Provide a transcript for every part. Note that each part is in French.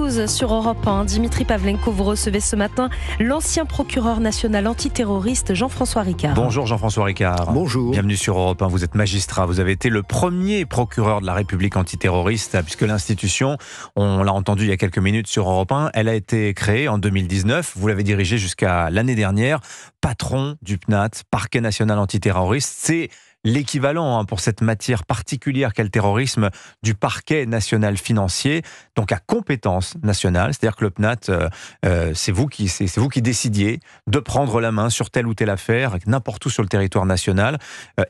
12 sur Europe 1. Dimitri Pavlenko, vous recevez ce matin l'ancien procureur national antiterroriste Jean-François Ricard. Bonjour Jean-François Ricard. Bonjour. Bienvenue sur Europe 1. Vous êtes magistrat. Vous avez été le premier procureur de la République antiterroriste, puisque l'institution, on l'a entendu il y a quelques minutes sur Europe 1, elle a été créée en 2019. Vous l'avez dirigée jusqu'à l'année dernière. Patron du PNAT, Parquet national antiterroriste. C'est l'équivalent pour cette matière particulière qu'est le terrorisme du parquet national financier, donc à compétence nationale. C'est-à-dire que le PNAT, c'est vous qui décidiez de prendre la main sur telle ou telle affaire, n'importe où sur le territoire national,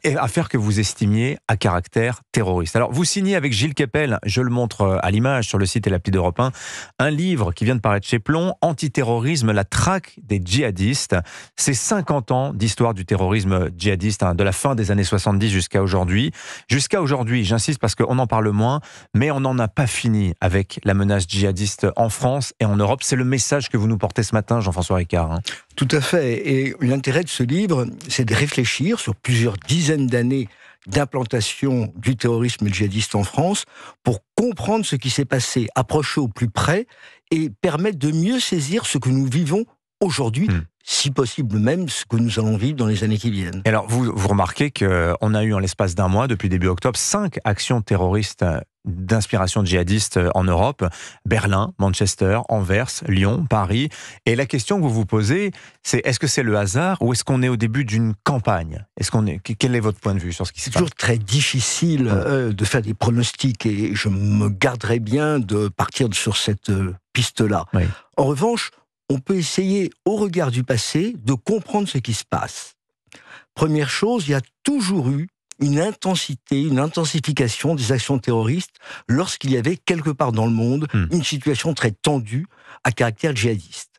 et affaire que vous estimiez à caractère terroriste. Alors vous signez avec Gilles Kepel, je le montre à l'image sur le site et l'appli d'Europe 1, un livre qui vient de paraître chez Plomb, Antiterrorisme, la traque des djihadistes. C'est 50 ans d'histoire du terrorisme djihadiste, de la fin des années 70 jusqu'à aujourd'hui. Jusqu'à aujourd'hui, j'insiste parce qu'on en parle moins, mais on n'en a pas fini avec la menace djihadiste en France et en Europe. C'est le message que vous nous portez ce matin, Jean-François Ricard. Tout à fait. Et l'intérêt de ce livre, c'est de réfléchir sur plusieurs dizaines d'années d'implantation du terrorisme djihadiste en France pour comprendre ce qui s'est passé, approcher au plus près et permettre de mieux saisir ce que nous vivons aujourd'hui, si possible même ce que nous allons vivre dans les années qui viennent. Et alors, vous remarquez qu'on a eu en l'espace d'un mois, depuis début octobre, 5 actions terroristes d'inspiration djihadiste en Europe. Berlin, Manchester, Anvers, Lyon, Paris. Et la question que vous vous posez, c'est est-ce que c'est le hasard ou est-ce qu'on est au début d'une campagne ? Quel est votre point de vue sur ce qui se passe ? C'est toujours très difficile de faire des pronostics et je me garderais bien de partir sur cette piste-là. Oui. En revanche, on peut essayer, au regard du passé, de comprendre ce qui se passe. Première chose, il y a toujours eu une intensification des actions terroristes lorsqu'il y avait quelque part dans le monde une situation très tendue à caractère djihadiste.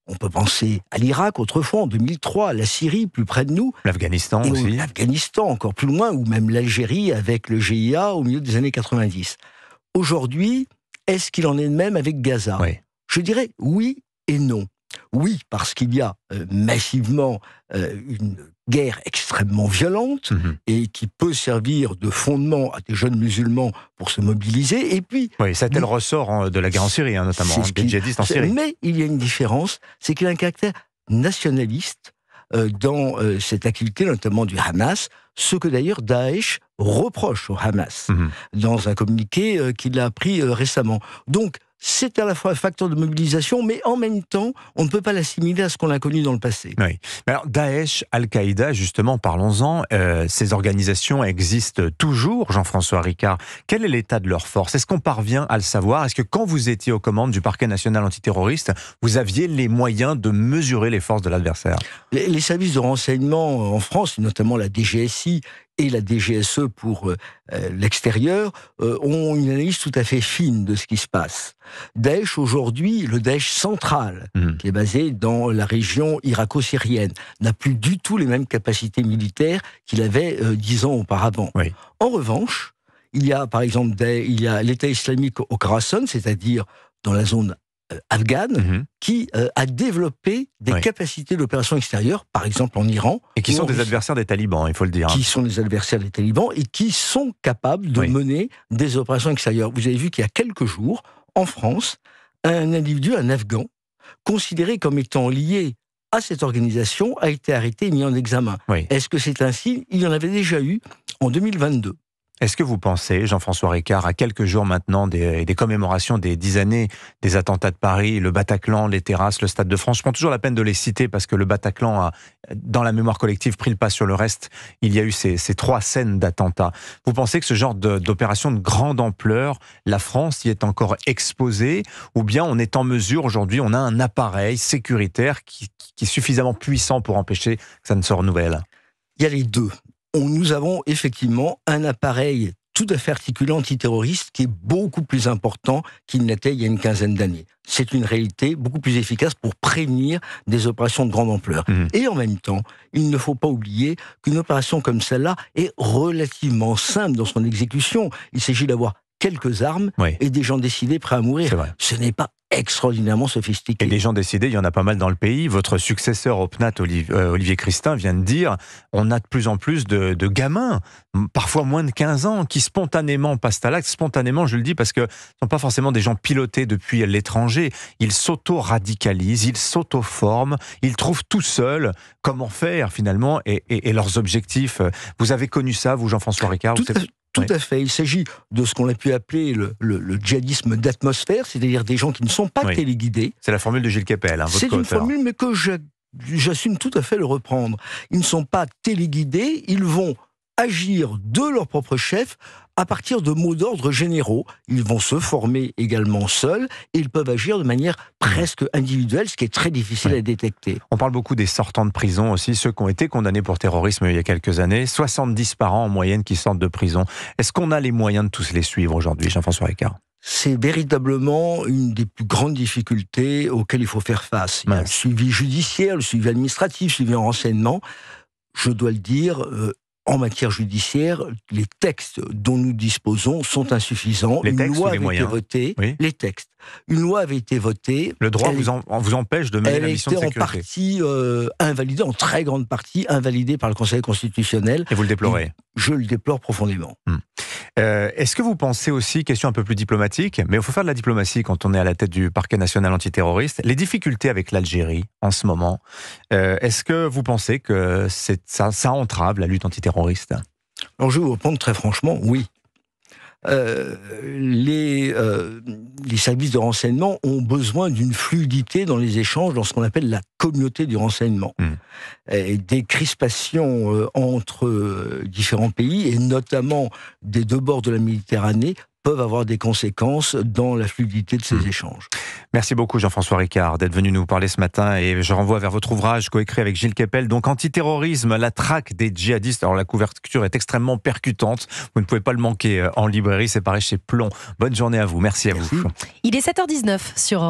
On peut penser à l'Irak autrefois, en 2003, la Syrie plus près de nous. L'Afghanistan aussi. L'Afghanistan encore plus loin, ou même l'Algérie avec le GIA au milieu des années 90. Aujourd'hui, est-ce qu'il en est de même avec Gaza ? Oui. Je dirais oui et non. Oui, parce qu'il y a massivement une guerre extrêmement violente et qui peut servir de fondement à des jeunes musulmans pour se mobiliser. Et puis, oui, ça a été le ressort de la guerre en Syrie, notamment, des djihadistes en Syrie. Mais il y a une différence, c'est qu'il y a un caractère nationaliste dans cette activité, notamment du Hamas, ce que d'ailleurs Daesh reproche au Hamas, dans un communiqué qu'il a appris récemment. Donc, c'est à la fois un facteur de mobilisation, mais en même temps, on ne peut pas l'assimiler à ce qu'on a connu dans le passé. Oui. Alors, Daesh, Al-Qaïda, justement, parlons-en. Ces organisations existent toujours, Jean-François Ricard. Quel est l'état de leur force ? Est-ce qu'on parvient à le savoir ? Est-ce que quand vous étiez aux commandes du parquet national antiterroriste, vous aviez les moyens de mesurer les forces de l'adversaire ? Les services de renseignement en France, notamment la DGSI, et la DGSE pour l'extérieur, ont une analyse tout à fait fine de ce qui se passe. Daesh aujourd'hui, le Daesh central, qui est basé dans la région irako-syrienne, n'a plus du tout les mêmes capacités militaires qu'il avait 10 ans auparavant. Oui. En revanche, il y a par exemple l'État islamique au Khorasan, c'est-à-dire dans la zone afghane, qui a développé des capacités d'opération extérieure, par exemple en Iran. Et qui sont des adversaires des talibans, il faut le dire. Qui sont des adversaires des talibans et qui sont capables de mener des opérations extérieures. Vous avez vu qu'il y a quelques jours, en France, un individu, un Afghan, considéré comme étant lié à cette organisation, a été arrêté et mis en examen. Oui. Est-ce que c'est ainsi ? Il y en avait déjà eu en 2022. Est-ce que vous pensez, Jean-François Ricard, à quelques jours maintenant des commémorations des 10 années des attentats de Paris, le Bataclan, les terrasses, le Stade de France, je prends toujours la peine de les citer parce que le Bataclan a, dans la mémoire collective, pris le pas sur le reste. Il y a eu ces 3 scènes d'attentats. Vous pensez que ce genre d'opération de grande ampleur, la France y est encore exposée, ou bien on est en mesure aujourd'hui, on a un appareil sécuritaire qui est suffisamment puissant pour empêcher que ça ne se renouvelle ? Il y a les deux. Nous avons effectivement un appareil tout à fait articulé antiterroriste qui est beaucoup plus important qu'il n'était il y a une quinzaine d'années. C'est une réalité beaucoup plus efficace pour prévenir des opérations de grande ampleur. Et en même temps, il ne faut pas oublier qu'une opération comme celle-là est relativement simple dans son exécution. Il s'agit d'avoir quelques armes et des gens décidés prêts à mourir. Ce n'est pas extraordinairement sophistiqués. Et des gens décidés, il y en a pas mal dans le pays. Votre successeur au PNAT, Olivier Christin, vient de dire on a de plus en plus de gamins, parfois moins de 15 ans, qui spontanément passent à l'acte. Spontanément, je le dis parce que ce ne sont pas forcément des gens pilotés depuis l'étranger. Ils s'auto-radicalisent, ils s'auto-forment, ils trouvent tout seuls comment faire finalement et leurs objectifs. Vous avez connu ça, vous, Jean-François Ricard? Tout à fait. Il s'agit de ce qu'on a pu appeler le djihadisme d'atmosphère, c'est-à-dire des gens qui ne sont pas téléguidés. C'est la formule de Gilles Kepel, votre C'est une formule, mais que j'assume tout à fait le reprendre. Ils ne sont pas téléguidés, ils vont agir de leur propre chef à partir de mots d'ordre généraux. Ils vont se former également seuls et ils peuvent agir de manière presque individuelle, ce qui est très difficile à détecter. On parle beaucoup des sortants de prison aussi, ceux qui ont été condamnés pour terrorisme il y a quelques années. 70 par an en moyenne qui sortent de prison. Est-ce qu'on a les moyens de tous les suivre aujourd'hui, Jean-François Ricard? C'est véritablement une des plus grandes difficultés auxquelles il faut faire face. Il y a le suivi judiciaire, le suivi administratif, le suivi en renseignement. Je dois le dire, en matière judiciaire, les textes dont nous disposons sont insuffisants. Les textes loi ou les avait moyens? été votée. Oui. Les textes. Une loi avait été votée. Le droit vous empêche de mener la mission de sécurité. Elle a été en partie invalidée, en très grande partie invalidée par le Conseil constitutionnel. Et vous le déplorez? Je le déplore profondément. Est-ce que vous pensez aussi, question un peu plus diplomatique, mais il faut faire de la diplomatie quand on est à la tête du parquet national antiterroriste, les difficultés avec l'Algérie en ce moment, est-ce que vous pensez que ça entrave la lutte antiterroriste? Alors je vais vous répondre très franchement, oui. Les services de renseignement ont besoin d'une fluidité dans les échanges dans ce qu'on appelle la communauté du renseignement. Et des crispations entre différents pays, et notamment des deux bords de la Méditerranée, peuvent avoir des conséquences dans la fluidité de ces échanges. Merci beaucoup Jean-François Ricard d'être venu nous parler ce matin, et je renvoie vers votre ouvrage coécrit avec Gilles Kepel, donc Antiterrorisme, la traque des djihadistes. Alors la couverture est extrêmement percutante, vous ne pouvez pas le manquer en librairie, c'est pareil chez Plomb. Bonne journée à vous, merci à vous. Il est 7h19 sur